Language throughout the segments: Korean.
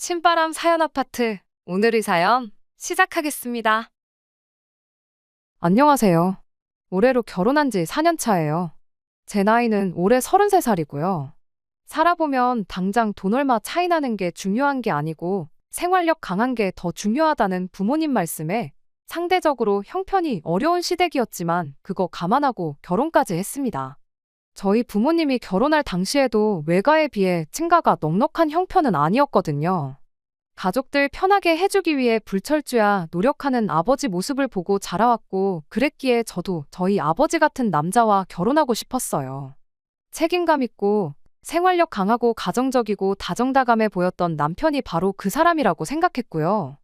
신바람 사연 아파트. 오늘의 사연 시작하겠습니다. 안녕하세요. 올해로 결혼한 지 4년 차예요. 제 나이는 올해 33살이고요. 살아보면 당장 돈 얼마 차이 나는 게 중요한 게 아니고 생활력 강한 게 더 중요하다는 부모님 말씀에 상대적으로 형편이 어려운 시댁이었지만 그거 감안하고 결혼까지 했습니다. 저희 부모님이 결혼할 당시에도 외가에 비해 친가가 넉넉한 형편은 아니었거든요. 가족들 편하게 해주기 위해 불철주야 노력하는 아버지 모습을 보고 자라왔고, 그랬기에 저도 저희 아버지 같은 남자와 결혼하고 싶었어요. 책임감 있고 생활력 강하고 가정적이고 다정다감해 보였던 남편이 바로 그 사람이라고 생각했고요.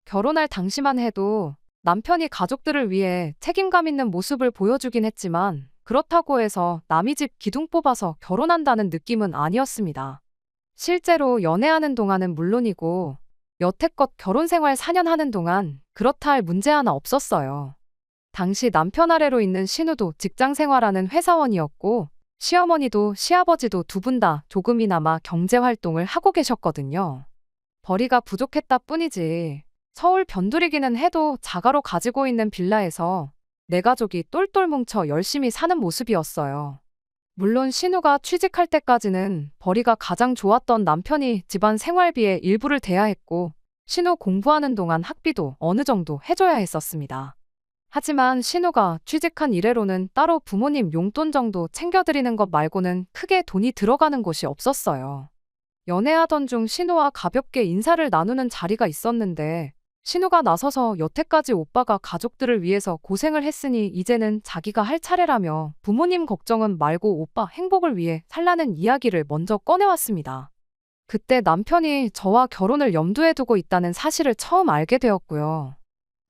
결혼할 당시만 해도 남편이 가족들을 위해 책임감 있는 모습을 보여주긴 했지만, 그렇다고 해서 남의 집 기둥 뽑아서 결혼한다는 느낌은 아니었습니다. 실제로 연애하는 동안은 물론이고 여태껏 결혼 생활 4년 하는 동안 그렇다 할 문제 하나 없었어요. 당시 남편 아래로 있는 신우도 직장 생활하는 회사원이었고, 시어머니도 시아버지도 두 분 다 조금이나마 경제 활동을 하고 계셨거든요. 벌이가 부족했다 뿐이지 서울 변두리기는 해도 자가로 가지고 있는 빌라에서 내 가족이 똘똘 뭉쳐 열심히 사는 모습이었어요. 물론 신우가 취직할 때까지는 벌이가 가장 좋았던 남편이 집안 생활비의 일부를 대야 했고, 신우 공부하는 동안 학비도 어느 정도 해줘야 했었습니다. 하지만 신우가 취직한 이래로는 따로 부모님 용돈 정도 챙겨드리는 것 말고는 크게 돈이 들어가는 곳이 없었어요. 연애하던 중 신우와 가볍게 인사를 나누는 자리가 있었는데, 신우가 나서서 여태까지 오빠가 가족들을 위해서 고생을 했으니 이제는 자기가 할 차례라며 부모님 걱정은 말고 오빠 행복을 위해 살라는 이야기를 먼저 꺼내왔습니다. 그때 남편이 저와 결혼을 염두에 두고 있다는 사실을 처음 알게 되었고요.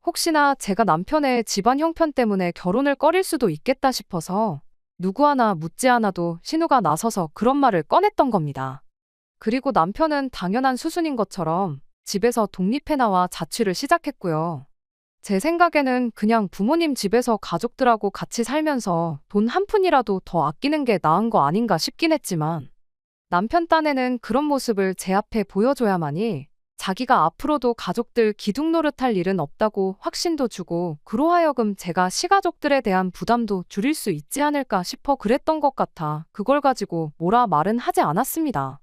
혹시나 제가 남편의 집안 형편 때문에 결혼을 꺼릴 수도 있겠다 싶어서 누구 하나 묻지 않아도 신우가 나서서 그런 말을 꺼냈던 겁니다. 그리고 남편은 당연한 수순인 것처럼 집에서 독립해 나와 자취를 시작했고요. 제 생각에는 그냥 부모님 집에서 가족들하고 같이 살면서 돈 한 푼이라도 더 아끼는 게 나은 거 아닌가 싶긴 했지만, 남편 딴에는 그런 모습을 제 앞에 보여줘야만이 자기가 앞으로도 가족들 기둥 노릇할 일은 없다고 확신도 주고, 그로하여금 제가 시가족들에 대한 부담도 줄일 수 있지 않을까 싶어 그랬던 것 같아 그걸 가지고 뭐라 말은 하지 않았습니다.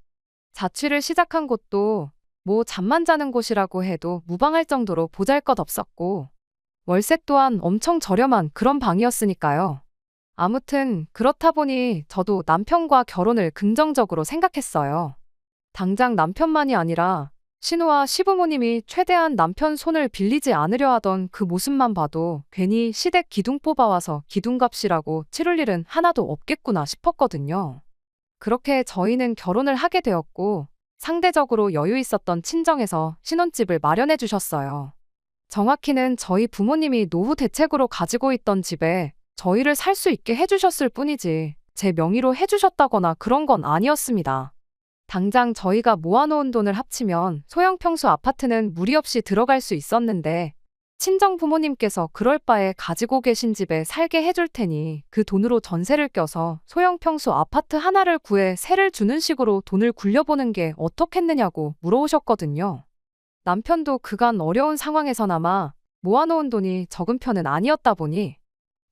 자취를 시작한 곳도 뭐 잠만 자는 곳이라고 해도 무방할 정도로 보잘것없었고, 월세 또한 엄청 저렴한 그런 방이었으니까요. 아무튼 그렇다 보니 저도 남편과 결혼을 긍정적으로 생각했어요. 당장 남편만이 아니라 신우와 시부모님이 최대한 남편 손을 빌리지 않으려 하던 그 모습만 봐도 괜히 시댁 기둥 뽑아와서 기둥값이라고 치를 일은 하나도 없겠구나 싶었거든요. 그렇게 저희는 결혼을 하게 되었고, 상대적으로 여유 있었던 친정에서 신혼집을 마련해 주셨어요. 정확히는 저희 부모님이 노후 대책으로 가지고 있던 집에 저희를 살 수 있게 해주셨을 뿐이지 제 명의로 해주셨다거나 그런 건 아니었습니다. 당장 저희가 모아놓은 돈을 합치면 소형 평수 아파트는 무리 없이 들어갈 수 있었는데, 친정 부모님께서 그럴 바에 가지고 계신 집에 살게 해줄 테니 그 돈으로 전세를 껴서 소형 평수 아파트 하나를 구해 세를 주는 식으로 돈을 굴려보는 게 어떻겠느냐고 물어오셨거든요. 남편도 그간 어려운 상황에서나마 모아놓은 돈이 적은 편은 아니었다 보니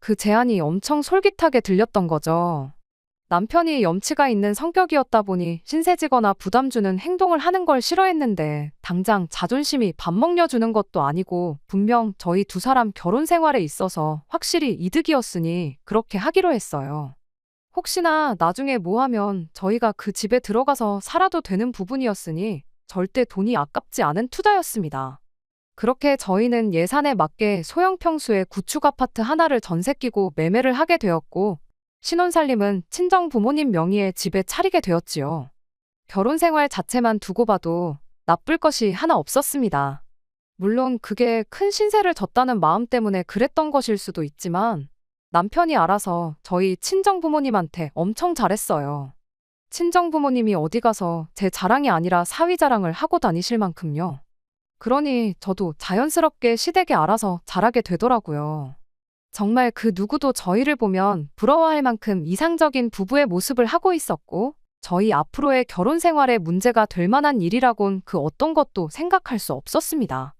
그 제안이 엄청 솔깃하게 들렸던 거죠. 남편이 염치가 있는 성격이었다 보니 신세지거나 부담 주는 행동을 하는 걸 싫어했는데, 당장 자존심이 밥 먹여주는 것도 아니고 분명 저희 두 사람 결혼 생활에 있어서 확실히 이득이었으니 그렇게 하기로 했어요. 혹시나 나중에 뭐 하면 저희가 그 집에 들어가서 살아도 되는 부분이었으니 절대 돈이 아깝지 않은 투자였습니다. 그렇게 저희는 예산에 맞게 소형 평수의 구축 아파트 하나를 전세 끼고 매매를 하게 되었고, 신혼살림은 친정 부모님 명의의 집에 차리게 되었지요. 결혼 생활 자체만 두고 봐도 나쁠 것이 하나 없었습니다. 물론 그게 큰 신세를 졌다는 마음 때문에 그랬던 것일 수도 있지만, 남편이 알아서 저희 친정 부모님한테 엄청 잘했어요. 친정 부모님이 어디 가서 제 자랑이 아니라 사위 자랑을 하고 다니실 만큼요. 그러니 저도 자연스럽게 시댁에 알아서 잘하게 되더라고요. 정말 그 누구도 저희를 보면 부러워할 만큼 이상적인 부부의 모습을 하고 있었고, 저희 앞으로의 결혼 생활에 문제가 될 만한 일이라곤 그 어떤 것도 생각할 수 없었습니다.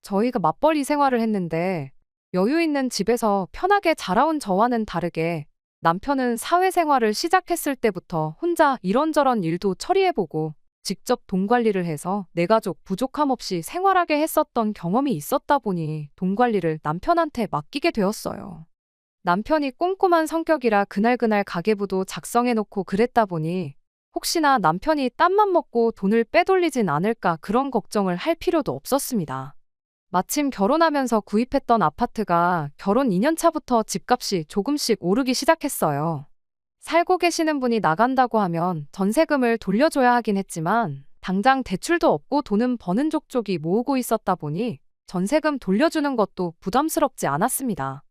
저희가 맞벌이 생활을 했는데 여유 있는 집에서 편하게 자라온 저와는 다르게 남편은 사회생활을 시작했을 때부터 혼자 이런저런 일도 처리해보고 직접 돈 관리를 해서 내 가족 부족함 없이 생활하게 했었던 경험이 있었다 보니 돈 관리를 남편한테 맡기게 되었어요. 남편이 꼼꼼한 성격이라 그날그날 가계부도 작성해놓고 그랬다 보니 혹시나 남편이 땀만 먹고 돈을 빼돌리진 않을까 그런 걱정을 할 필요도 없었습니다. 마침 결혼하면서 구입했던 아파트가 결혼 2년 차부터 집값이 조금씩 오르기 시작했어요. 살고 계시는 분이 나간다고 하면 전세금을 돌려줘야 하긴 했지만 당장 대출도 없고 돈은 버는 족족이 모으고 있었다 보니 전세금 돌려주는 것도 부담스럽지 않았습니다.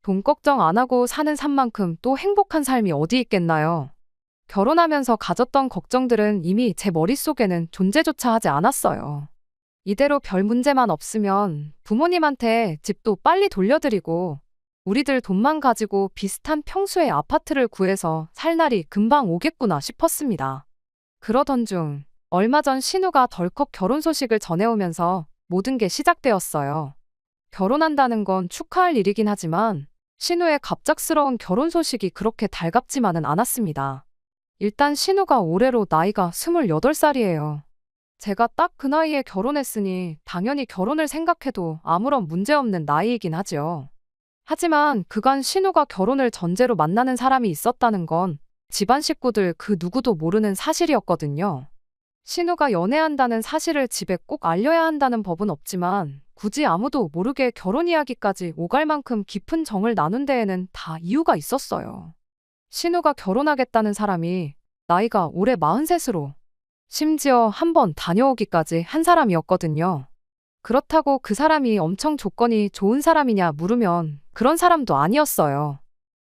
돈 걱정 안 하고 사는 삶만큼 또 행복한 삶이 어디 있겠나요? 결혼하면서 가졌던 걱정들은 이미 제 머릿속에는 존재조차 하지 않았어요. 이대로 별 문제만 없으면 부모님한테 집도 빨리 돌려드리고 우리들 돈만 가지고 비슷한 평수의 아파트를 구해서 살 날이 금방 오겠구나 싶었습니다. 그러던 중 얼마 전 신우가 덜컥 결혼 소식을 전해오면서 모든 게 시작되었어요. 결혼한다는 건 축하할 일이긴 하지만 신우의 갑작스러운 결혼 소식이 그렇게 달갑지만은 않았습니다. 일단 신우가 올해로 나이가 28살이에요. 제가 딱 그 나이에 결혼했으니 당연히 결혼을 생각해도 아무런 문제 없는 나이이긴 하죠. 하지만 그간 신우가 결혼을 전제로 만나는 사람이 있었다는 건 집안 식구들 그 누구도 모르는 사실이었거든요. 신우가 연애한다는 사실을 집에 꼭 알려야 한다는 법은 없지만 굳이 아무도 모르게 결혼 이야기까지 오갈 만큼 깊은 정을 나눈 데에는 다 이유가 있었어요. 신우가 결혼하겠다는 사람이 나이가 올해 43으로 심지어 한번 다녀오기까지 한 사람이었거든요. 그렇다고 그 사람이 엄청 조건이 좋은 사람이냐 물으면 그런 사람도 아니었어요.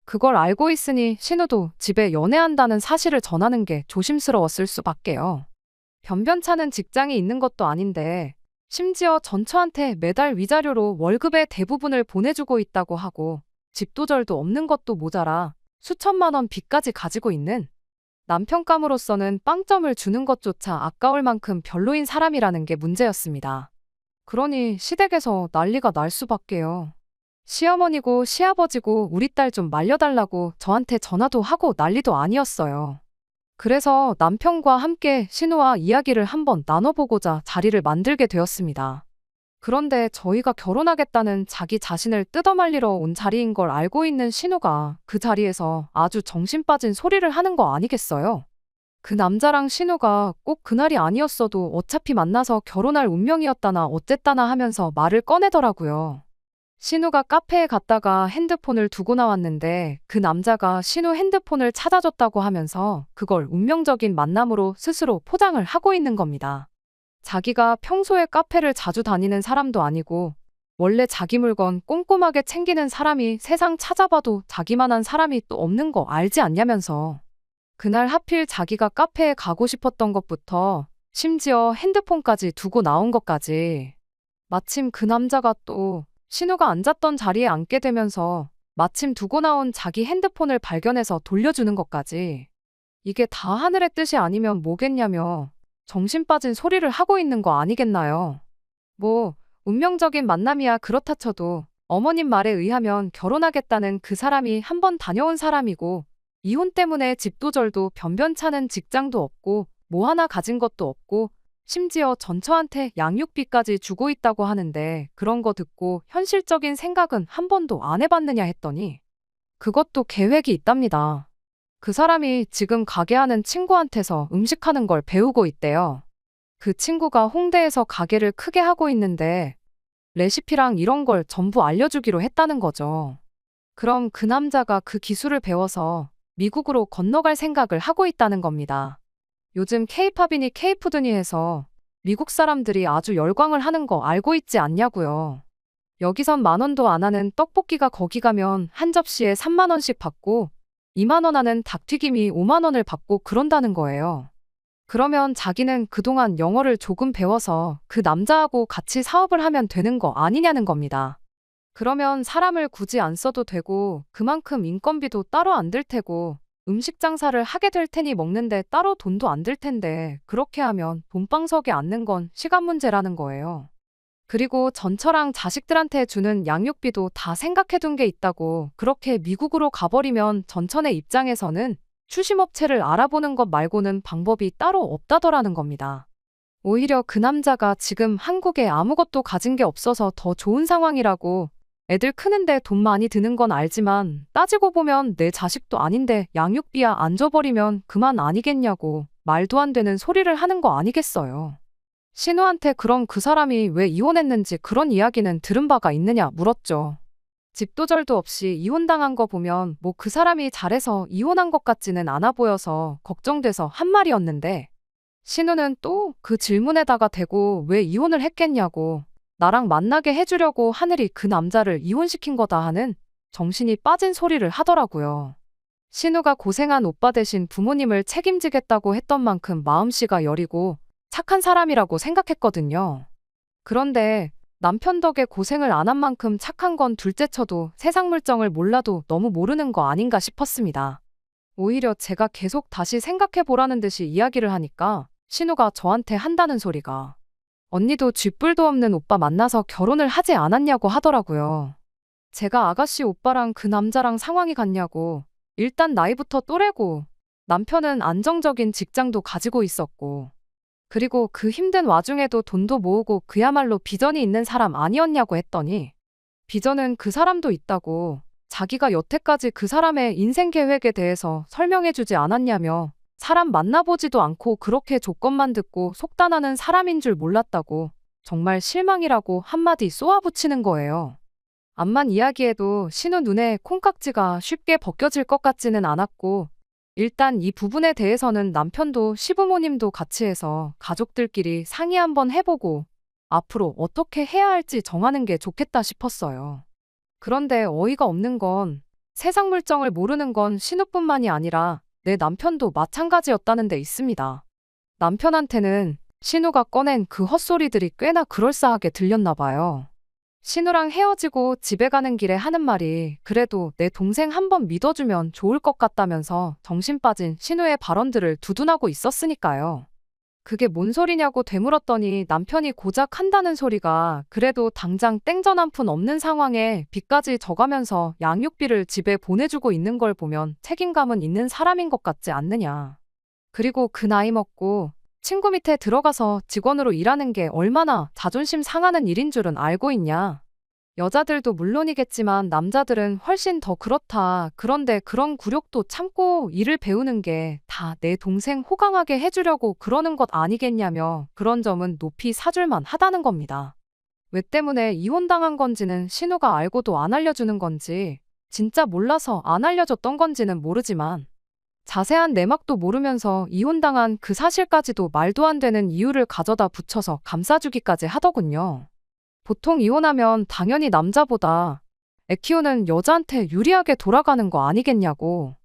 그걸 알고 있으니 신우도 집에 연애한다는 사실을 전하는 게 조심스러웠을 수밖에요. 변변찮은 직장이 있는 것도 아닌데 심지어 전처한테 매달 위자료로 월급의 대부분을 보내주고 있다고 하고 집도절도 없는 것도 모자라 수천만 원 빚까지 가지고 있는 남편감으로서는 빵점을 주는 것조차 아까울 만큼 별로인 사람이라는 게 문제였습니다. 그러니 시댁에서 난리가 날 수밖에요. 시어머니고 시아버지고 우리 딸 좀 말려달라고 저한테 전화도 하고 난리도 아니었어요. 그래서 남편과 함께 신우와 이야기를 한번 나눠보고자 자리를 만들게 되었습니다. 그런데 저희가 결혼하겠다는 자기 자신을 뜯어말리러 온 자리인 걸 알고 있는 신우가 그 자리에서 아주 정신 빠진 소리를 하는 거 아니겠어요? 그 남자랑 신우가 꼭 그날이 아니었어도 어차피 만나서 결혼할 운명이었다나 어쨌다나 하면서 말을 꺼내더라고요. 신우가 카페에 갔다가 핸드폰을 두고 나왔는데 그 남자가 신우 핸드폰을 찾아줬다고 하면서 그걸 운명적인 만남으로 스스로 포장을 하고 있는 겁니다. 자기가 평소에 카페를 자주 다니는 사람도 아니고 원래 자기 물건 꼼꼼하게 챙기는 사람이 세상 찾아봐도 자기만한 사람이 또 없는 거 알지 않냐면서 그날 하필 자기가 카페에 가고 싶었던 것부터 심지어 핸드폰까지 두고 나온 것까지 마침 그 남자가 또 신우가 앉았던 자리에 앉게 되면서 마침 두고 나온 자기 핸드폰을 발견해서 돌려주는 것까지 이게 다 하늘의 뜻이 아니면 뭐겠냐며 정신 빠진 소리를 하고 있는 거 아니겠나요? 뭐 운명적인 만남이야 그렇다 쳐도 어머님 말에 의하면 결혼하겠다는 그 사람이 한 번 다녀온 사람이고 이혼 때문에 집도절도 변변찮은 직장도 없고 뭐 하나 가진 것도 없고 심지어 전처한테 양육비까지 주고 있다고 하는데 그런 거 듣고 현실적인 생각은 한 번도 안 해봤느냐 했더니 그것도 계획이 있답니다. 그 사람이 지금 가게 하는 친구한테서 음식하는 걸 배우고 있대요. 그 친구가 홍대에서 가게를 크게 하고 있는데 레시피랑 이런 걸 전부 알려주기로 했다는 거죠. 그럼 그 남자가 그 기술을 배워서 미국으로 건너갈 생각을 하고 있다는 겁니다. 요즘 케이팝이니 케이푸드니 해서 미국 사람들이 아주 열광을 하는 거 알고 있지 않냐고요. 여기선 10,000원도 안 하는 떡볶이가 거기 가면 한 접시에 30,000원씩 받고 20,000원 하는 닭튀김이 50,000원을 받고 그런다는 거예요. 그러면 자기는 그동안 영어를 조금 배워서 그 남자하고 같이 사업을 하면 되는 거 아니냐는 겁니다. 그러면 사람을 굳이 안 써도 되고 그만큼 인건비도 따로 안 들 테고 음식 장사를 하게 될 테니 먹는데 따로 돈도 안 들 텐데 그렇게 하면 돈방석에 앉는 건 시간 문제라는 거예요. 그리고 전처랑 자식들한테 주는 양육비도 다 생각해 둔 게 있다고 그렇게 미국으로 가버리면 전처네 입장에서는 추심업체를 알아보는 것 말고는 방법이 따로 없다더라는 겁니다. 오히려 그 남자가 지금 한국에 아무것도 가진 게 없어서 더 좋은 상황이라고 애들 크는데 돈 많이 드는 건 알지만 따지고 보면 내 자식도 아닌데 양육비야 안 줘버리면 그만 아니겠냐고 말도 안 되는 소리를 하는 거 아니겠어요. 신우한테 그럼 그 사람이 왜 이혼했는지 그런 이야기는 들은 바가 있느냐 물었죠. 집도 절도 없이 이혼당한 거 보면 뭐 그 사람이 잘해서 이혼한 것 같지는 않아 보여서 걱정돼서 한 말이었는데 신우는 또 그 질문에다가 대고 왜 이혼을 했겠냐고 나랑 만나게 해주려고 하늘이 그 남자를 이혼시킨 거다 하는 정신이 빠진 소리를 하더라고요. 신우가 고생한 오빠 대신 부모님을 책임지겠다고 했던 만큼 마음씨가 여리고 착한 사람이라고 생각했거든요. 그런데 남편 덕에 고생을 안 한 만큼 착한 건 둘째 쳐도 세상 물정을 몰라도 너무 모르는 거 아닌가 싶었습니다. 오히려 제가 계속 다시 생각해 보라는 듯이 이야기를 하니까 신우가 저한테 한다는 소리가 언니도 쥐뿔도 없는 오빠 만나서 결혼을 하지 않았냐고 하더라고요. 제가 아가씨 오빠랑 그 남자랑 상황이 같냐고 일단 나이부터 또래고 남편은 안정적인 직장도 가지고 있었고 그리고 그 힘든 와중에도 돈도 모으고 그야말로 비전이 있는 사람 아니었냐고 했더니 비전은 그 사람도 있다고 자기가 여태까지 그 사람의 인생 계획에 대해서 설명해주지 않았냐며 사람 만나보지도 않고 그렇게 조건만 듣고 속단하는 사람인 줄 몰랐다고 정말 실망이라고 한마디 쏘아붙이는 거예요. 암만 이야기해도 신우 눈에 콩깍지가 쉽게 벗겨질 것 같지는 않았고 일단 이 부분에 대해서는 남편도 시부모님도 같이 해서 가족들끼리 상의 한번 해보고 앞으로 어떻게 해야 할지 정하는 게 좋겠다 싶었어요. 그런데 어이가 없는 건 세상 물정을 모르는 건 신우뿐만이 아니라 내 남편도 마찬가지였다는 데 있습니다. 남편한테는 신우가 꺼낸 그 헛소리들이 꽤나 그럴싸하게 들렸나 봐요. 신우랑 헤어지고 집에 가는 길에 하는 말이 그래도 내 동생 한번 믿어주면 좋을 것 같다면서 정신 빠진 신우의 발언들을 두둔하고 있었으니까요. 그게 뭔 소리냐고 되물었더니 남편이 고작 한다는 소리가 그래도 당장 땡전 한 푼 없는 상황에 빚까지 져가면서 양육비를 집에 보내주고 있는 걸 보면 책임감은 있는 사람인 것 같지 않느냐. 그리고 그 나이 먹고 친구 밑에 들어가서 직원으로 일하는 게 얼마나 자존심 상하는 일인 줄은 알고 있냐. 여자들도 물론이겠지만 남자들은 훨씬 더 그렇다. 그런데 그런 굴욕도 참고 일을 배우는 게 다 내 동생 호강하게 해주려고 그러는 것 아니겠냐며 그런 점은 높이 사줄만 하다는 겁니다. 왜 때문에 이혼당한 건지는 신우가 알고도 안 알려주는 건지 진짜 몰라서 안 알려줬던 건지는 모르지만 자세한 내막도 모르면서 이혼당한 그 사실까지도 말도 안 되는 이유를 가져다 붙여서 감싸주기까지 하더군요. 보통 이혼하면 당연히 남자보다 애 키우는 여자한테 유리하게 돌아가는 거 아니겠냐고.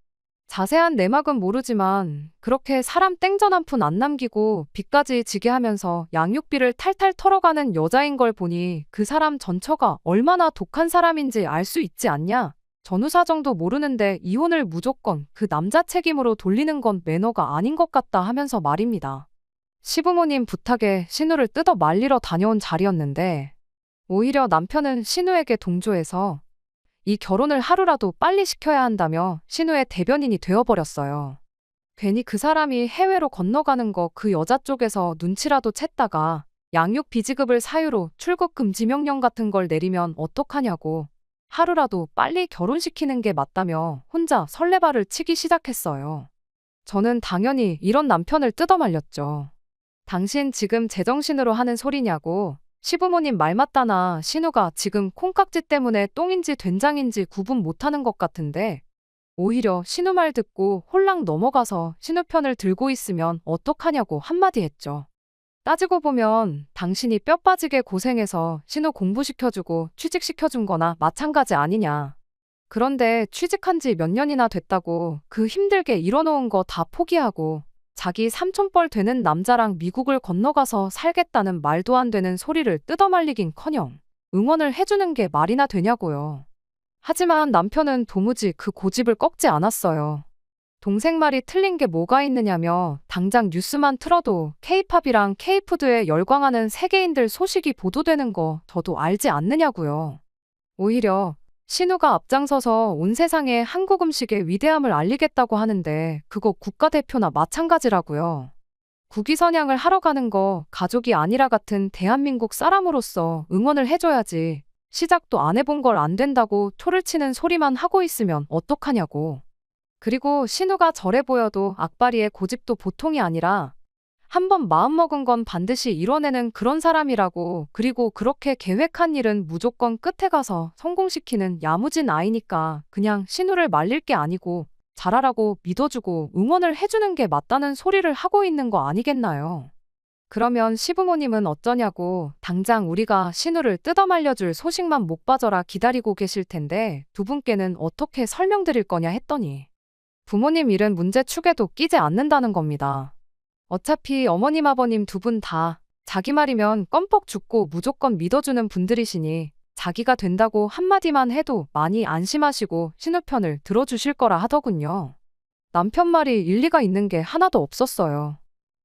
자세한 내막은 모르지만 그렇게 사람 땡전 한 푼 안 남기고 빚까지 지게 하면서 양육비를 탈탈 털어가는 여자인 걸 보니 그 사람 전처가 얼마나 독한 사람인지 알 수 있지 않냐. 전후 사정도 모르는데 이혼을 무조건 그 남자 책임으로 돌리는 건 매너가 아닌 것 같다 하면서 말입니다. 시부모님 부탁에 신우를 뜯어 말리러 다녀온 자리였는데 오히려 남편은 신우에게 동조해서 이 결혼을 하루라도 빨리 시켜야 한다며 신우의 대변인이 되어버렸어요. 괜히 그 사람이 해외로 건너가는 거 그 여자 쪽에서 눈치라도 챘다가 양육 비지급을 사유로 출국 금지 명령 같은 걸 내리면 어떡하냐고 하루라도 빨리 결혼시키는 게 맞다며 혼자 설레발을 치기 시작했어요. 저는 당연히 이런 남편을 뜯어말렸죠. 당신 지금 제정신으로 하는 소리냐고. 시부모님 말 맞다나 신우가 지금 콩깍지 때문에 똥인지 된장인지 구분 못하는 것 같은데 오히려 신우 말 듣고 홀랑 넘어가서 신우 편을 들고 있으면 어떡하냐고 한마디 했죠. 따지고 보면 당신이 뼈 빠지게 고생해서 신우 공부시켜주고 취직시켜준 거나 마찬가지 아니냐. 그런데 취직한 지 몇 년이나 됐다고 그 힘들게 일어놓은 거 다 포기하고 자기 삼촌뻘 되는 남자랑 미국을 건너가서 살겠다는 말도 안 되는 소리를 뜯어말리긴커녕 응원을 해주는 게 말이나 되냐고요. 하지만 남편은 도무지 그 고집을 꺾지 않았어요. 동생 말이 틀린 게 뭐가 있느냐며 당장 뉴스만 틀어도 K-팝이랑 K-푸드에 열광하는 세계인들 소식이 보도되는 거 저도 알지 않느냐고요. 오히려 신우가 앞장서서 온 세상에 한국 음식의 위대함을 알리겠다고 하는데 그거 국가대표나 마찬가지라고요. 국위선양을 하러 가는 거 가족이 아니라 같은 대한민국 사람으로서 응원을 해줘야지. 시작도 안 해본 걸 안 된다고 초를 치는 소리만 하고 있으면 어떡하냐고. 그리고 신우가 저래 보여도 악바리의 고집도 보통이 아니라 한번 마음먹은 건 반드시 이뤄내는 그런 사람이라고. 그리고 그렇게 계획한 일은 무조건 끝에 가서 성공시키는 야무진 아이니까 그냥 신우를 말릴 게 아니고 잘하라고 믿어주고 응원을 해주는 게 맞다는 소리를 하고 있는 거 아니겠나요? 그러면 시부모님은 어쩌냐고. 당장 우리가 신우를 뜯어말려줄 소식만 목 빠져라 기다리고 계실 텐데 두 분께는 어떻게 설명드릴 거냐 했더니 부모님 일은 문제 축에도 끼지 않는다는 겁니다. 어차피 어머님 아버님 두 분 다 자기 말이면 껌뻑 죽고 무조건 믿어주는 분들이시니 자기가 된다고 한마디만 해도 많이 안심하시고 신우 편을 들어주실 거라 하더군요. 남편 말이 일리가 있는 게 하나도 없었어요.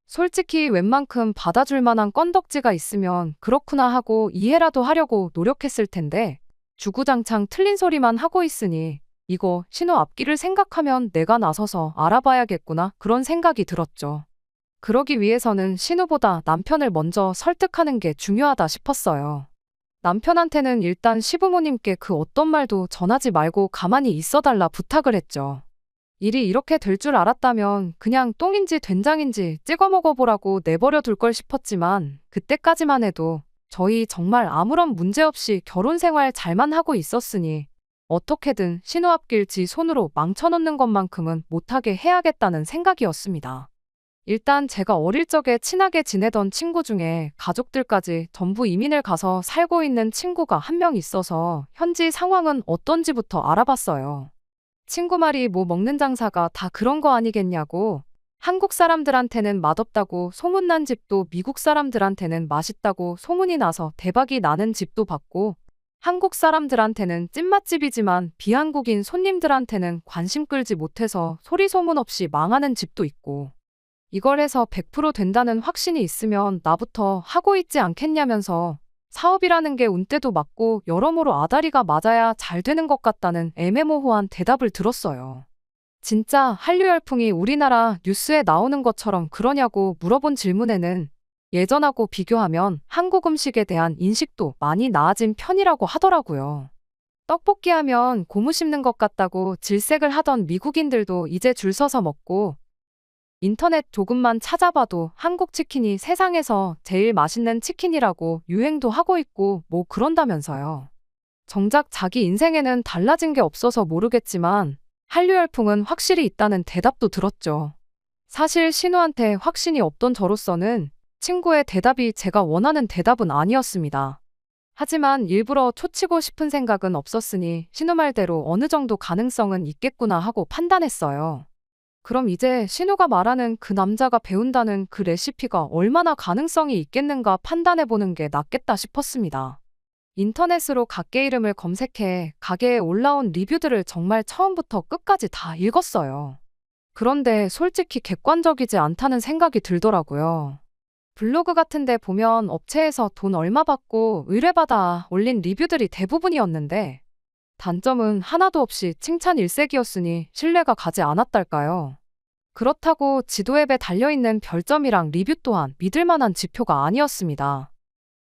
솔직히 웬만큼 받아줄 만한 건덕지가 있으면 그렇구나 하고 이해라도 하려고 노력했을 텐데 주구장창 틀린 소리만 하고 있으니 이거 신우 앞길을 생각하면 내가 나서서 알아봐야겠구나 그런 생각이 들었죠. 그러기 위해서는 신우보다 남편을 먼저 설득하는 게 중요하다 싶었어요. 남편한테는 일단 시부모님께 그 어떤 말도 전하지 말고 가만히 있어달라 부탁을 했죠. 일이 이렇게 될 줄 알았다면 그냥 똥인지 된장인지 찍어 먹어보라고 내버려 둘 걸 싶었지만 그때까지만 해도 저희 정말 아무런 문제 없이 결혼 생활 잘만 하고 있었으니 어떻게든 신우 앞길 지 손으로 망쳐놓는 것만큼은 못하게 해야겠다는 생각이었습니다. 일단 제가 어릴 적에 친하게 지내던 친구 중에 가족들까지 전부 이민을 가서 살고 있는 친구가 한 명 있어서 현지 상황은 어떤지부터 알아봤어요. 친구 말이 뭐 먹는 장사가 다 그런 거 아니겠냐고. 한국 사람들한테는 맛없다고 소문난 집도 미국 사람들한테는 맛있다고 소문이 나서 대박이 나는 집도 봤고 한국 사람들한테는 찐맛집이지만 비한국인 손님들한테는 관심 끌지 못해서 소리 소문 없이 망하는 집도 있고 이걸 해서 100% 된다는 확신이 있으면 나부터 하고 있지 않겠냐면서 사업이라는 게 운때도 맞고 여러모로 아다리가 맞아야 잘 되는 것 같다는 애매모호한 대답을 들었어요. 진짜 한류 열풍이 우리나라 뉴스에 나오는 것처럼 그러냐고 물어본 질문에는 예전하고 비교하면 한국 음식에 대한 인식도 많이 나아진 편이라고 하더라고요. 떡볶이 하면 고무 씹는 것 같다고 질색을 하던 미국인들도 이제 줄 서서 먹고 인터넷 조금만 찾아봐도 한국 치킨이 세상에서 제일 맛있는 치킨이라고 유행도 하고 있고 뭐 그런다면서요. 정작 자기 인생에는 달라진 게 없어서 모르겠지만 한류 열풍은 확실히 있다는 대답도 들었죠. 사실 신우한테 확신이 없던 저로서는 친구의 대답이 제가 원하는 대답은 아니었습니다. 하지만 일부러 초치고 싶은 생각은 없었으니 신우 말대로 어느 정도 가능성은 있겠구나 하고 판단했어요. 그럼 이제 신우가 말하는 그 남자가 배운다는 그 레시피가 얼마나 가능성이 있겠는가 판단해보는 게 낫겠다 싶었습니다. 인터넷으로 가게 이름을 검색해 가게에 올라온 리뷰들을 정말 처음부터 끝까지 다 읽었어요. 그런데 솔직히 객관적이지 않다는 생각이 들더라고요. 블로그 같은 데 보면 업체에서 돈 얼마 받고 의뢰받아 올린 리뷰들이 대부분이었는데 단점은 하나도 없이 칭찬 일색이었으니 신뢰가 가지 않았달까요. 그렇다고 지도 앱에 달려있는 별점이랑 리뷰 또한 믿을 만한 지표가 아니었습니다.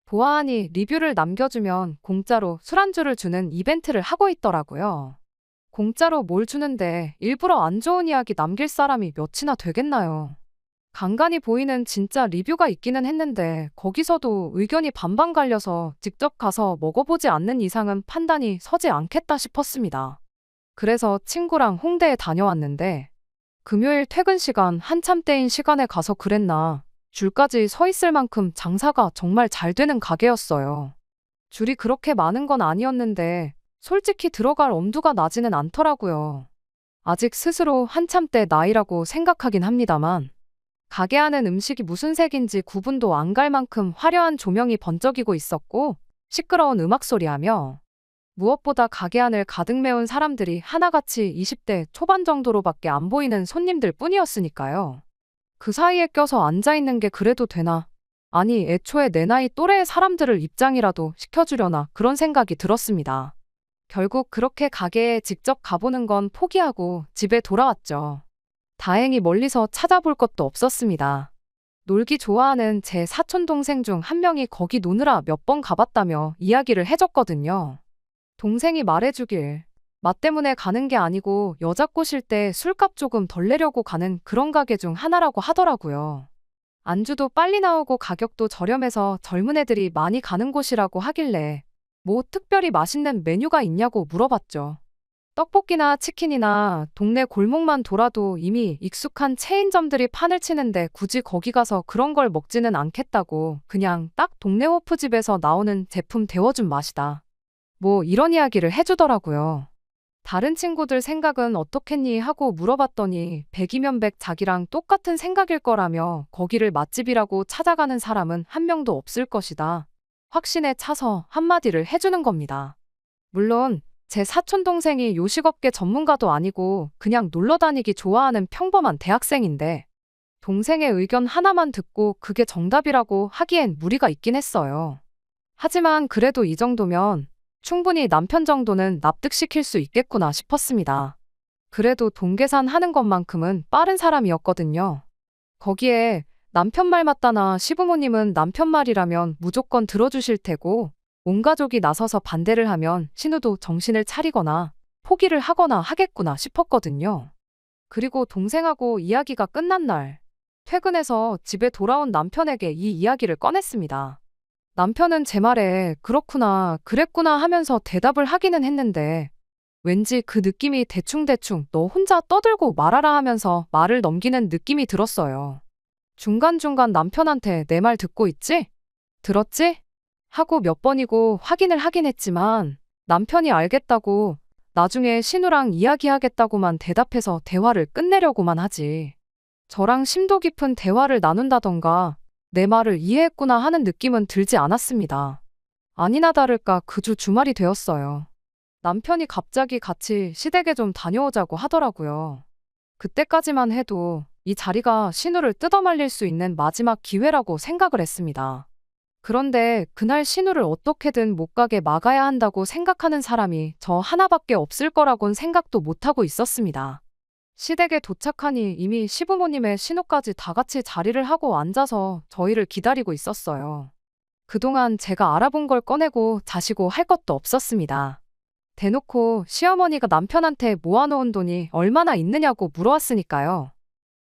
보아하니 리뷰를 남겨주면 공짜로 술안주를 주는 이벤트를 하고 있더라고요. 공짜로 뭘 주는데 일부러 안 좋은 이야기 남길 사람이 몇이나 되겠나요. 간간히 보이는 진짜 리뷰가 있기는 했는데 거기서도 의견이 반반 갈려서 직접 가서 먹어보지 않는 이상은 판단이 서지 않겠다 싶었습니다. 그래서 친구랑 홍대에 다녀왔는데 금요일 퇴근 시간 한참 때인 시간에 가서 그랬나 줄까지 서 있을 만큼 장사가 정말 잘 되는 가게였어요. 줄이 그렇게 많은 건 아니었는데 솔직히 들어갈 엄두가 나지는 않더라고요. 아직 스스로 한참 때 나이라고 생각하긴 합니다만 가게 안은 음식이 무슨 색인지 구분도 안 갈 만큼 화려한 조명이 번쩍이고 있었고 시끄러운 음악 소리하며 무엇보다 가게 안을 가득 메운 사람들이 하나같이 20대 초반 정도로밖에 안 보이는 손님들 뿐이었으니까요. 그 사이에 껴서 앉아있는 게 그래도 되나? 아니, 애초에 내 나이 또래의 사람들을 입장이라도 시켜주려나 그런 생각이 들었습니다. 결국 그렇게 가게에 직접 가보는 건 포기하고 집에 돌아왔죠. 다행히 멀리서 찾아볼 것도 없었습니다. 놀기 좋아하는 제 사촌 동생 중 한 명이 거기 노느라 몇 번 가봤다며 이야기를 해줬거든요. 동생이 말해주길, 맛 때문에 가는 게 아니고 여자 꼬실 때 술값 조금 덜 내려고 가는 그런 가게 중 하나라고 하더라고요. 안주도 빨리 나오고 가격도 저렴해서 젊은 애들이 많이 가는 곳이라고 하길래 뭐 특별히 맛있는 메뉴가 있냐고 물어봤죠. 떡볶이나 치킨이나 동네 골목만 돌아도 이미 익숙한 체인점들이 판을 치는데 굳이 거기 가서 그런 걸 먹지는 않겠다고, 그냥 딱 동네 호프집에서 나오는 제품 데워준 맛이다, 뭐 이런 이야기를 해주더라고요. 다른 친구들 생각은 어떻겠니 하고 물어봤더니 100이면 100 자기랑 똑같은 생각일 거라며 거기를 맛집이라고 찾아가는 사람은 한 명도 없을 것이다, 확신에 차서 한마디를 해주는 겁니다. 물론 제 사촌 동생이 요식업계 전문가도 아니고 그냥 놀러 다니기 좋아하는 평범한 대학생인데 동생의 의견 하나만 듣고 그게 정답이라고 하기엔 무리가 있긴 했어요. 하지만 그래도 이 정도면 충분히 남편 정도는 납득시킬 수 있겠구나 싶었습니다. 그래도 동계산 하는 것만큼은 빠른 사람이었거든요. 거기에 남편 말 맞다나 시부모님은 남편 말이라면 무조건 들어주실 테고 온 가족이 나서서 반대를 하면 신우도 정신을 차리거나 포기를 하거나 하겠구나 싶었거든요. 그리고 동생하고 이야기가 끝난 날, 퇴근해서 집에 돌아온 남편에게 이 이야기를 꺼냈습니다. 남편은 제 말에 그렇구나, 그랬구나 하면서 대답을 하기는 했는데 왠지 그 느낌이 대충대충 너 혼자 떠들고 말하라 하면서 말을 넘기는 느낌이 들었어요. 중간중간 남편한테 내 말 듣고 있지? 들었지? 하고 몇 번이고 확인을 하긴 했지만 남편이 알겠다고, 나중에 신우랑 이야기하겠다고만 대답해서 대화를 끝내려고만 하지. 저랑 심도 깊은 대화를 나눈다던가 내 말을 이해했구나 하는 느낌은 들지 않았습니다. 아니나 다를까 그 주 주말이 되었어요. 남편이 갑자기 같이 시댁에 좀 다녀오자고 하더라고요. 그때까지만 해도 이 자리가 신우를 뜯어말릴 수 있는 마지막 기회라고 생각을 했습니다. 그런데 그날 신우를 어떻게든 못 가게 막아야 한다고 생각하는 사람이 저 하나밖에 없을 거라곤 생각도 못하고 있었습니다. 시댁에 도착하니 이미 시부모님의 신우까지 다 같이 자리를 하고 앉아서 저희를 기다리고 있었어요. 그동안 제가 알아본 걸 꺼내고 자시고 할 것도 없었습니다. 대놓고 시어머니가 남편한테 모아놓은 돈이 얼마나 있느냐고 물어왔으니까요.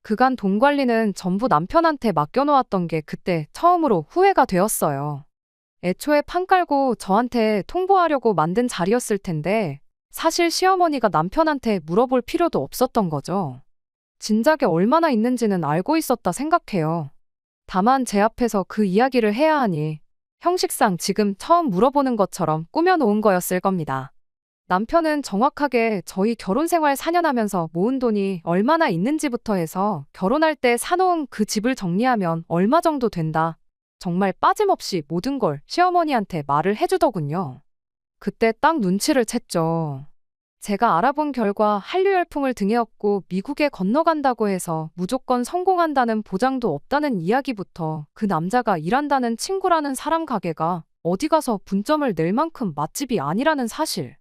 그간 돈 관리는 전부 남편한테 맡겨놓았던 게 그때 처음으로 후회가 되었어요. 애초에 판 깔고 저한테 통보하려고 만든 자리였을 텐데 사실 시어머니가 남편한테 물어볼 필요도 없었던 거죠. 진작에 얼마나 있는지는 알고 있었다 생각해요. 다만 제 앞에서 그 이야기를 해야 하니 형식상 지금 처음 물어보는 것처럼 꾸며놓은 거였을 겁니다. 남편은 정확하게 저희 결혼 생활 4년 하면서 모은 돈이 얼마나 있는지부터 해서 결혼할 때 사놓은 그 집을 정리하면 얼마 정도 된다, 정말 빠짐없이 모든 걸 시어머니한테 말을 해주더군요. 그때 딱 눈치를 챘죠. 제가 알아본 결과 한류 열풍을 등에 업고 미국에 건너간다고 해서 무조건 성공한다는 보장도 없다는 이야기부터 그 남자가 일한다는 친구라는 사람 가게가 어디 가서 분점을 낼 만큼 맛집이 아니라는 사실,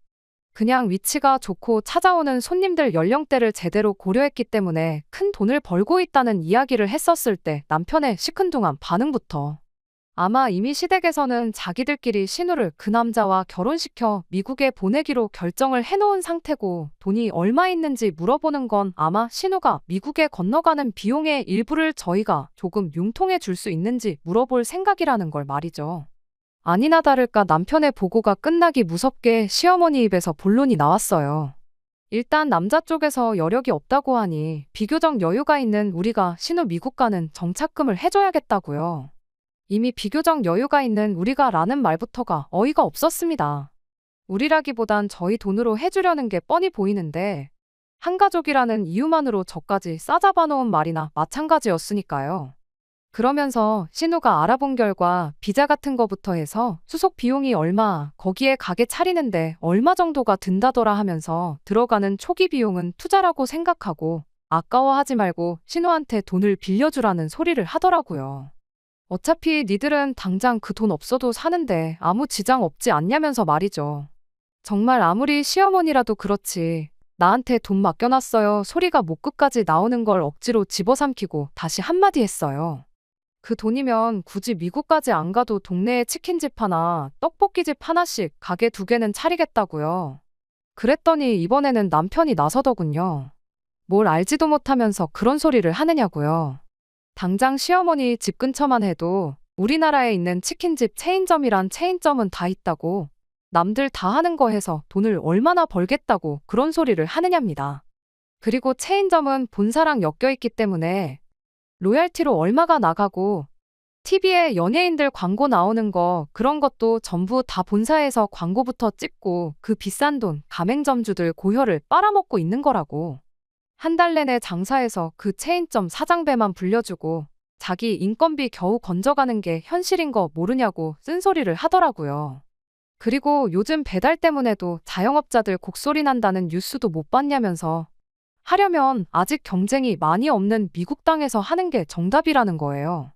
그냥 위치가 좋고 찾아오는 손님들 연령대를 제대로 고려했기 때문에 큰 돈을 벌고 있다는 이야기를 했었을 때 남편의 시큰둥한 반응부터 아마 이미 시댁에서는 자기들끼리 신우를 그 남자와 결혼시켜 미국에 보내기로 결정을 해놓은 상태고 돈이 얼마 있는지 물어보는 건 아마 신우가 미국에 건너가는 비용의 일부를 저희가 조금 융통해 줄 수 있는지 물어볼 생각이라는 걸 말이죠. 아니나 다를까 남편의 보고가 끝나기 무섭게 시어머니 입에서 본론이 나왔어요. 일단 남자 쪽에서 여력이 없다고 하니 비교적 여유가 있는 우리가 신우 미국 가는 정착금을 해줘야겠다고요. 이미 비교적 여유가 있는 우리가 라는 말부터가 어이가 없었습니다. 우리라기보단 저희 돈으로 해주려는 게 뻔히 보이는데 한 가족이라는 이유만으로 저까지 싸잡아 놓은 말이나 마찬가지였으니까요. 그러면서 신우가 알아본 결과 비자 같은 거부터 해서 수속 비용이 얼마, 거기에 가게 차리는데 얼마 정도가 든다더라 하면서 들어가는 초기 비용은 투자라고 생각하고 아까워하지 말고 신우한테 돈을 빌려주라는 소리를 하더라고요. 어차피 니들은 당장 그 돈 없어도 사는데 아무 지장 없지 않냐면서 말이죠. 정말 아무리 시어머니라도 그렇지. 나한테 돈 맡겨놨어요. 소리가 목 끝까지 나오는 걸 억지로 집어삼키고 다시 한마디 했어요. 그 돈이면 굳이 미국까지 안 가도 동네에 치킨집 하나, 떡볶이집 하나씩 가게 2개는 차리겠다고요. 그랬더니 이번에는 남편이 나서더군요. 뭘 알지도 못하면서 그런 소리를 하느냐고요. 당장 시어머니 집 근처만 해도 우리나라에 있는 치킨집 체인점이란 체인점은 다 있다고 남들 다 하는 거 해서 돈을 얼마나 벌겠다고 그런 소리를 하느냐입니다. 그리고 체인점은 본사랑 엮여 있기 때문에 로얄티로 얼마가 나가고 TV에 연예인들 광고 나오는 거 그런 것도 전부 다 본사에서 광고부터 찍고 그 비싼 돈 가맹점주들 고혈을 빨아먹고 있는 거라고. 한 달 내내 장사해서 그 체인점 사장 배만 불려주고 자기 인건비 겨우 건져가는 게 현실인 거 모르냐고 쓴소리를 하더라고요. 그리고 요즘 배달 때문에도 자영업자들 곡소리 난다는 뉴스도 못 봤냐면서 하려면 아직 경쟁이 많이 없는 미국 땅에서 하는 게 정답이라는 거예요.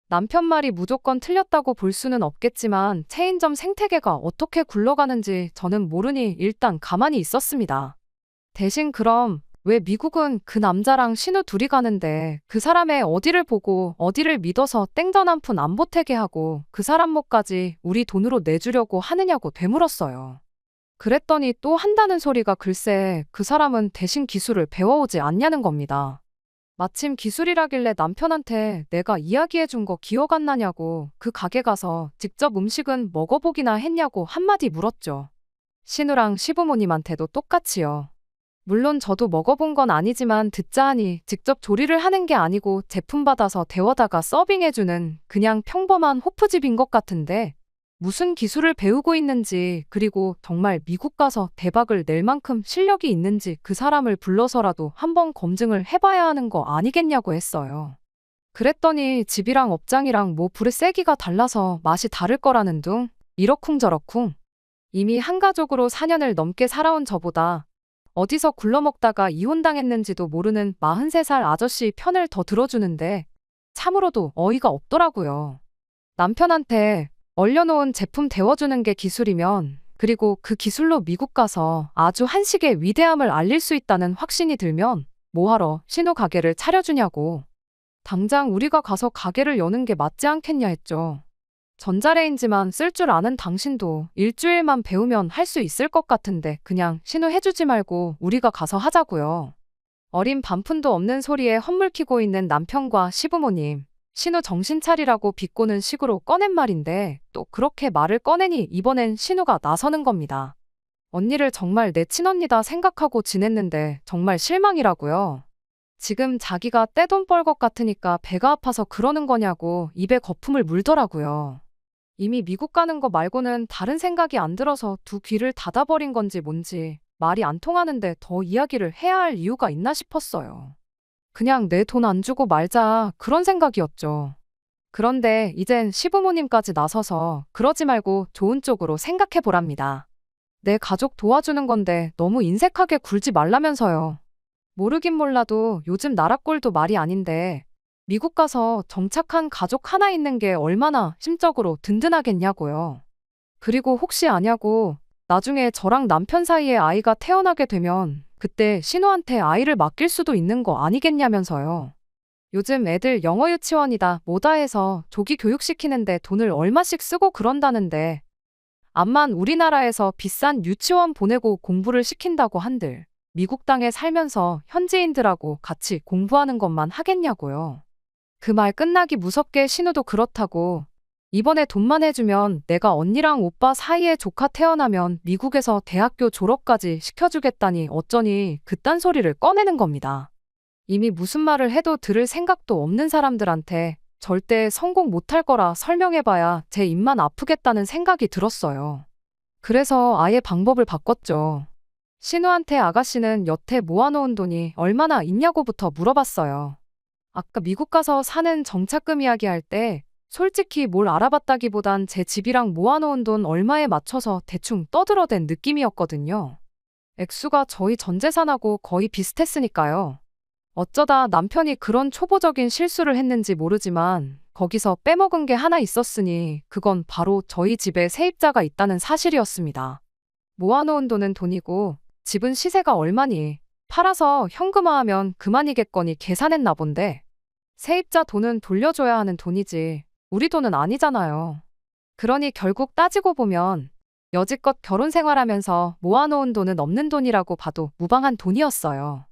남편 말이 무조건 틀렸다고 볼 수는 없겠지만 체인점 생태계가 어떻게 굴러가는지 저는 모르니 일단 가만히 있었습니다. 대신 그럼 왜 미국은 그 남자랑 신우 둘이 가는데 그 사람의 어디를 보고 어디를 믿어서 땡전 한 푼 안 보태게 하고 그 사람 목까지 우리 돈으로 내주려고 하느냐고 되물었어요. 그랬더니 또 한다는 소리가 글쎄 그 사람은 대신 기술을 배워오지 않냐는 겁니다. 마침 기술이라길래 남편한테 내가 이야기해 준 거 기억 안 나냐고 그 가게 가서 직접 음식은 먹어보기나 했냐고 한마디 물었죠. 신우랑 시부모님한테도 똑같이요. 물론 저도 먹어본 건 아니지만 듣자 하니 직접 조리를 하는 게 아니고 제품 받아서 데워다가 서빙해주는 그냥 평범한 호프집인 것 같은데 무슨 기술을 배우고 있는지 그리고 정말 미국 가서 대박을 낼 만큼 실력이 있는지 그 사람을 불러서라도 한번 검증을 해봐야 하는 거 아니겠냐고 했어요. 그랬더니 집이랑 업장이랑 뭐 불의 세기가 달라서 맛이 다를 거라는 둥 이러쿵저러쿵. 이미 한 가족으로 4년을 넘게 살아온 저보다 어디서 굴러먹다가 이혼당했는지도 모르는 43살 아저씨 편을 더 들어주는데 참으로도 어이가 없더라고요. 남편한테 얼려놓은 제품 데워주는 게 기술이면 그리고 그 기술로 미국 가서 아주 한식의 위대함을 알릴 수 있다는 확신이 들면 뭐하러 신우 가게를 차려주냐고. 당장 우리가 가서 가게를 여는 게 맞지 않겠냐 했죠. 전자레인지만 쓸 줄 아는 당신도 일주일만 배우면 할 수 있을 것 같은데 그냥 신우 해주지 말고 우리가 가서 하자고요. 어린 반푼도 없는 소리에 헛물키고 있는 남편과 시부모님. 신우 정신 차리라고 비꼬는 식으로 꺼낸 말인데 또 그렇게 말을 꺼내니 이번엔 신우가 나서는 겁니다. 언니를 정말 내 친언니다 생각하고 지냈는데 정말 실망이라고요. 지금 자기가 떼돈 벌 것 같으니까 배가 아파서 그러는 거냐고 입에 거품을 물더라고요. 이미 미국 가는 거 말고는 다른 생각이 안 들어서 두 귀를 닫아버린 건지 뭔지 말이 안 통하는데 더 이야기를 해야 할 이유가 있나 싶었어요. 그냥 내 돈 안 주고 말자 그런 생각이었죠. 그런데 이젠 시부모님까지 나서서 그러지 말고 좋은 쪽으로 생각해 보랍니다. 내 가족 도와주는 건데 너무 인색하게 굴지 말라면서요. 모르긴 몰라도 요즘 나라꼴도 말이 아닌데 미국 가서 정착한 가족 하나 있는 게 얼마나 심적으로 든든하겠냐고요. 그리고 혹시 아냐고 나중에 저랑 남편 사이에 아이가 태어나게 되면 그때 신우한테 아이를 맡길 수도 있는 거 아니겠냐면서요. 요즘 애들 영어 유치원이다 뭐다 해서 조기 교육시키는데 돈을 얼마씩 쓰고 그런다는데 암만 우리나라에서 비싼 유치원 보내고 공부를 시킨다고 한들 미국 땅에 살면서 현지인들하고 같이 공부하는 것만 하겠냐고요. 그 말 끝나기 무섭게 신우도 그렇다고 이번에 돈만 해주면 내가 언니랑 오빠 사이에 조카 태어나면 미국에서 대학교 졸업까지 시켜주겠다니 어쩌니 그딴 소리를 꺼내는 겁니다. 이미 무슨 말을 해도 들을 생각도 없는 사람들한테 절대 성공 못할 거라 설명해봐야 제 입만 아프겠다는 생각이 들었어요. 그래서 아예 방법을 바꿨죠. 신우한테 아가씨는 여태 모아놓은 돈이 얼마나 있냐고부터 물어봤어요. 아까 미국 가서 사는 정착금 이야기할 때 솔직히 뭘 알아봤다기보단 제 집이랑 모아놓은 돈 얼마에 맞춰서 대충 떠들어댄 느낌이었거든요. 액수가 저희 전 재산하고 거의 비슷했으니까요. 어쩌다 남편이 그런 초보적인 실수를 했는지 모르지만 거기서 빼먹은 게 하나 있었으니 그건 바로 저희 집에 세입자가 있다는 사실이었습니다. 모아놓은 돈은 돈이고 집은 시세가 얼마니 팔아서 현금화하면 그만이겠거니 계산했나 본데 세입자 돈은 돌려줘야 하는 돈이지 우리 돈은 아니잖아요. 그러니 결국 따지고 보면 여지껏 결혼 생활하면서 모아놓은 돈은 없는 돈이라고 봐도 무방한 돈이었어요.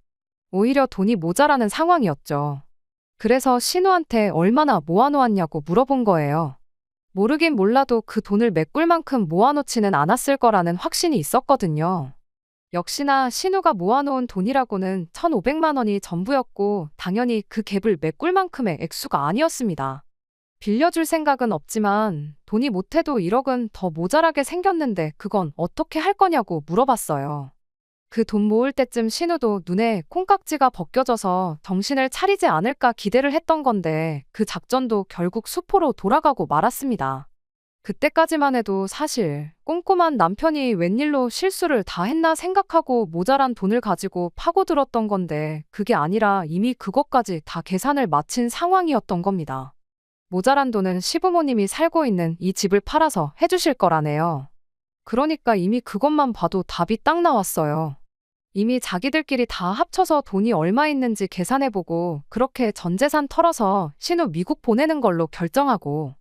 오히려 돈이 모자라는 상황이었죠. 그래서 신우한테 얼마나 모아놓았냐고 물어본 거예요. 모르긴 몰라도 그 돈을 메꿀 만큼 모아놓지는 않았을 거라는 확신이 있었거든요. 역시나 신우가 모아놓은 돈이라고는 1,500만 원이 전부였고 당연히 그 갭을 메꿀 만큼의 액수가 아니었습니다. 빌려줄 생각은 없지만 돈이 못해도 1억은 더 모자라게 생겼는데 그건 어떻게 할 거냐고 물어봤어요. 그 돈 모을 때쯤 신우도 눈에 콩깍지가 벗겨져서 정신을 차리지 않을까 기대를 했던 건데 그 작전도 결국 수포로 돌아가고 말았습니다. 그때까지만 해도 사실 꼼꼼한 남편이 웬일로 실수를 다 했나 생각하고 모자란 돈을 가지고 파고들었던 건데 그게 아니라 이미 그것까지 다 계산을 마친 상황이었던 겁니다. 모자란 돈은 시부모님이 살고 있는 이 집을 팔아서 해주실 거라네요. 그러니까 이미 그것만 봐도 답이 딱 나왔어요. 이미 자기들끼리 다 합쳐서 돈이 얼마 있는지 계산해보고 그렇게 전 재산 털어서 신우 미국 보내는 걸로 결정하고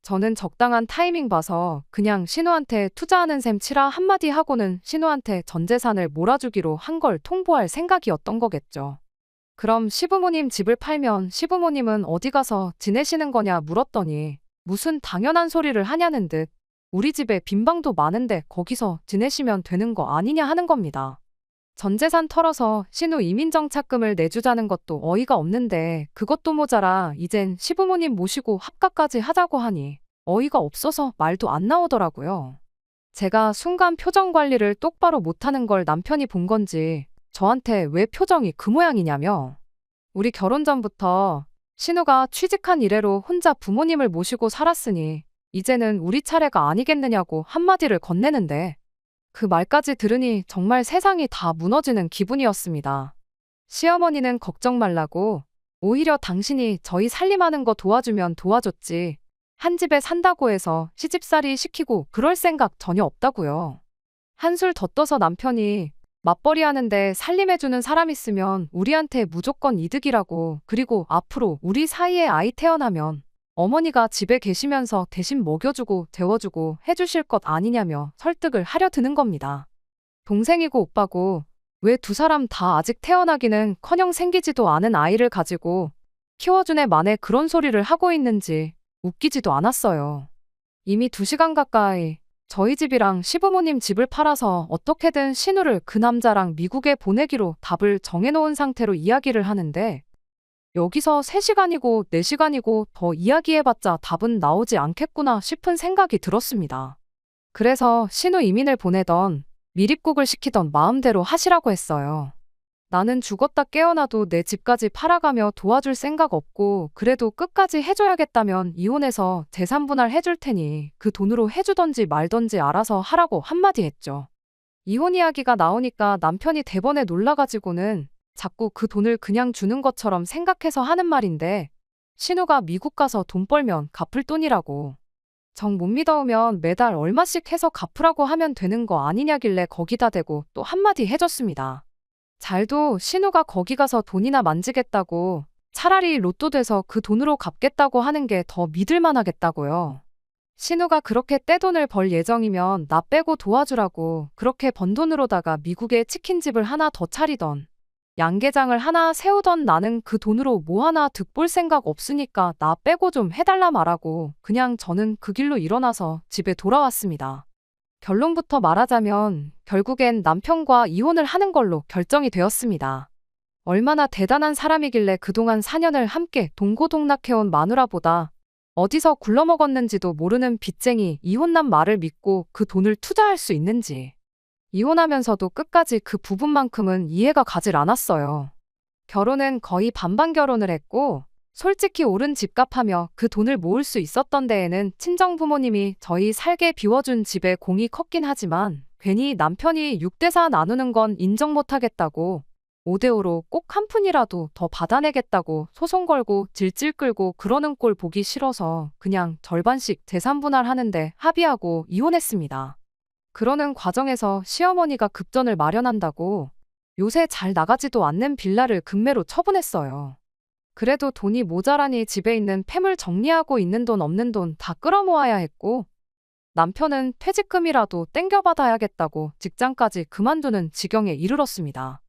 저는 적당한 타이밍 봐서 그냥 신우한테 투자하는 셈 치라 한마디 하고는 신우한테 전 재산을 몰아주기로 한 걸 통보할 생각이었던 거겠죠. 그럼 시부모님 집을 팔면 시부모님은 어디 가서 지내시는 거냐 물었더니 무슨 당연한 소리를 하냐는 듯 우리 집에 빈 방도 많은데 거기서 지내시면 되는 거 아니냐 하는 겁니다. 전 재산 털어서 신우 이민정착금을 내주자는 것도 어이가 없는데 그것도 모자라 이젠 시부모님 모시고 합가까지 하자고 하니 어이가 없어서 말도 안 나오더라고요. 제가 순간 표정 관리를 똑바로 못하는 걸 남편이 본 건지 저한테 왜 표정이 그 모양이냐며 우리 결혼 전부터 신우가 취직한 이래로 혼자 부모님을 모시고 살았으니 이제는 우리 차례가 아니겠느냐고 한마디를 건네는데 그 말까지 들으니 정말 세상이 다 무너지는 기분이었습니다. 시어머니는 걱정 말라고 오히려 당신이 저희 살림하는 거 도와주면 도와줬지 한 집에 산다고 해서 시집살이 시키고 그럴 생각 전혀 없다고요. 한술 더 떠서 남편이 맞벌이 하는데 살림해주는 사람 있으면 우리한테 무조건 이득이라고 그리고 앞으로 우리 사이에 아이 태어나면 어머니가 집에 계시면서 대신 먹여주고 재워주고 해주실 것 아니냐며 설득을 하려 드는 겁니다. 동생이고 오빠고 왜 두 사람 다 아직 태어나기는커녕 생기지도 않은 아이를 가지고 키워준 애 만에 그런 소리를 하고 있는지 웃기지도 않았어요. 이미 2시간 가까이 저희 집이랑 시부모님 집을 팔아서 어떻게든 신우를 그 남자랑 미국에 보내기로 답을 정해놓은 상태로 이야기를 하는데 여기서 3시간이고 4시간이고 더 이야기해봤자 답은 나오지 않겠구나 싶은 생각이 들었습니다. 그래서 신우 이민을 보내던 미립국을 시키던 마음대로 하시라고 했어요. 나는 죽었다 깨어나도 내 집까지 팔아가며 도와줄 생각 없고 그래도 끝까지 해줘야겠다면 이혼해서 재산 분할 해줄 테니 그 돈으로 해주던지 말던지 알아서 하라고 한마디 했죠. 이혼 이야기가 나오니까 남편이 대번에 놀라가지고는 자꾸 그 돈을 그냥 주는 것처럼 생각해서 하는 말인데 신우가 미국 가서 돈 벌면 갚을 돈이라고. 정 못 믿어오면 매달 얼마씩 해서 갚으라고 하면 되는 거 아니냐길래 거기다 대고 또 한마디 해줬습니다. 잘도 신우가 거기 가서 돈이나 만지겠다고 차라리 로또 돼서 그 돈으로 갚겠다고 하는 게 더 믿을만 하겠다고요. 신우가 그렇게 떼돈을 벌 예정이면 나 빼고 도와주라고 그렇게 번 돈으로다가 미국에 치킨집을 하나 더 차리던 양계장을 하나 세우던 나는 그 돈으로 뭐 하나 득볼 생각 없으니까 나 빼고 좀 해달라 말하고 그냥 저는 그 길로 일어나서 집에 돌아왔습니다. 결론부터 말하자면 결국엔 남편과 이혼을 하는 걸로 결정이 되었습니다. 얼마나 대단한 사람이길래 그동안 4년을 함께 동고동락해온 마누라보다 어디서 굴러먹었는지도 모르는 빚쟁이 이혼남 말을 믿고 그 돈을 투자할 수 있는지. 이혼하면서도 끝까지 그 부분만큼은 이해가 가질 않았어요. 결혼은 거의 반반 결혼을 했고, 솔직히 오른 집값하며 그 돈을 모을 수 있었던 데에는 친정 부모님이 저희 살게 비워준 집에 공이 컸긴 하지만 괜히 남편이 6대4 나누는 건 인정 못하겠다고 5대5로 꼭 한 푼이라도 더 받아내겠다고 소송 걸고 질질 끌고 그러는 꼴 보기 싫어서 그냥 절반씩 재산 분할하는데 합의하고 이혼했습니다. 그러는 과정에서 시어머니가 급전을 마련한다고 요새 잘 나가지도 않는 빌라를 급매로 처분했어요. 그래도 돈이 모자라니 집에 있는 폐물 정리하고 있는 돈 없는 돈 다 끌어모아야 했고 남편은 퇴직금이라도 땡겨받아야겠다고 직장까지 그만두는 지경에 이르렀습니다.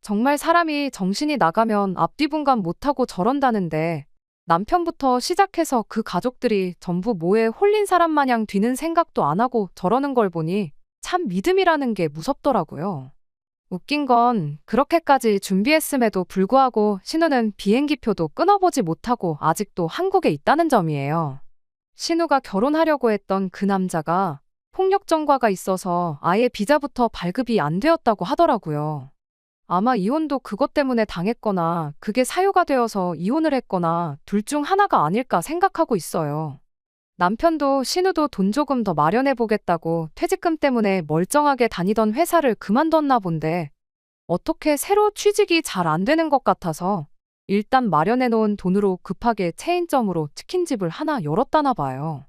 정말 사람이 정신이 나가면 앞뒤 분간 못하고 저런다는데 남편부터 시작해서 그 가족들이 전부 뭐에 홀린 사람 마냥 뒤는 생각도 안 하고 저러는 걸 보니 참 믿음이라는 게 무섭더라고요. 웃긴 건 그렇게까지 준비했음에도 불구하고 신우는 비행기표도 끊어보지 못하고 아직도 한국에 있다는 점이에요. 신우가 결혼하려고 했던 그 남자가 폭력 전과가 있어서 아예 비자부터 발급이 안 되었다고 하더라고요. 아마 이혼도 그것 때문에 당했거나 그게 사유가 되어서 이혼을 했거나 둘 중 하나가 아닐까 생각하고 있어요. 남편도 신우도 돈 조금 더 마련해보겠다고 퇴직금 때문에 멀쩡하게 다니던 회사를 그만뒀나 본데 어떻게 새로 취직이 잘 안 되는 것 같아서 일단 마련해놓은 돈으로 급하게 체인점으로 치킨집을 하나 열었다나 봐요.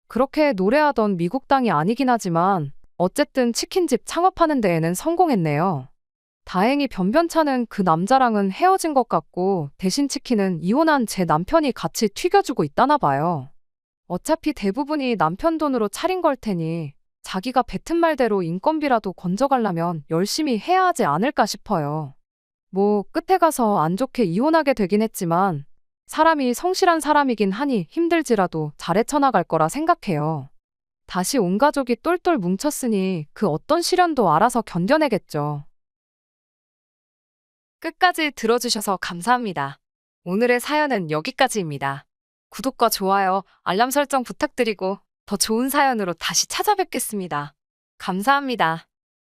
그렇게 노래하던 미국 땅이 아니긴 하지만 어쨌든 치킨집 창업하는 데에는 성공했네요. 다행히 변변찮은 그 남자랑은 헤어진 것 같고 대신 치킨은 이혼한 제 남편이 같이 튀겨주고 있다나 봐요. 어차피 대부분이 남편 돈으로 차린 걸 테니 자기가 뱉은 말대로 인건비라도 건져가려면 열심히 해야 하지 않을까 싶어요. 뭐 끝에 가서 안 좋게 이혼하게 되긴 했지만 사람이 성실한 사람이긴 하니 힘들지라도 잘 헤쳐나갈 거라 생각해요. 다시 온 가족이 똘똘 뭉쳤으니 그 어떤 시련도 알아서 견뎌내겠죠. 끝까지 들어주셔서 감사합니다. 오늘의 사연은 여기까지입니다. 구독과 좋아요, 알람 설정 부탁드리고 더 좋은 사연으로 다시 찾아뵙겠습니다. 감사합니다.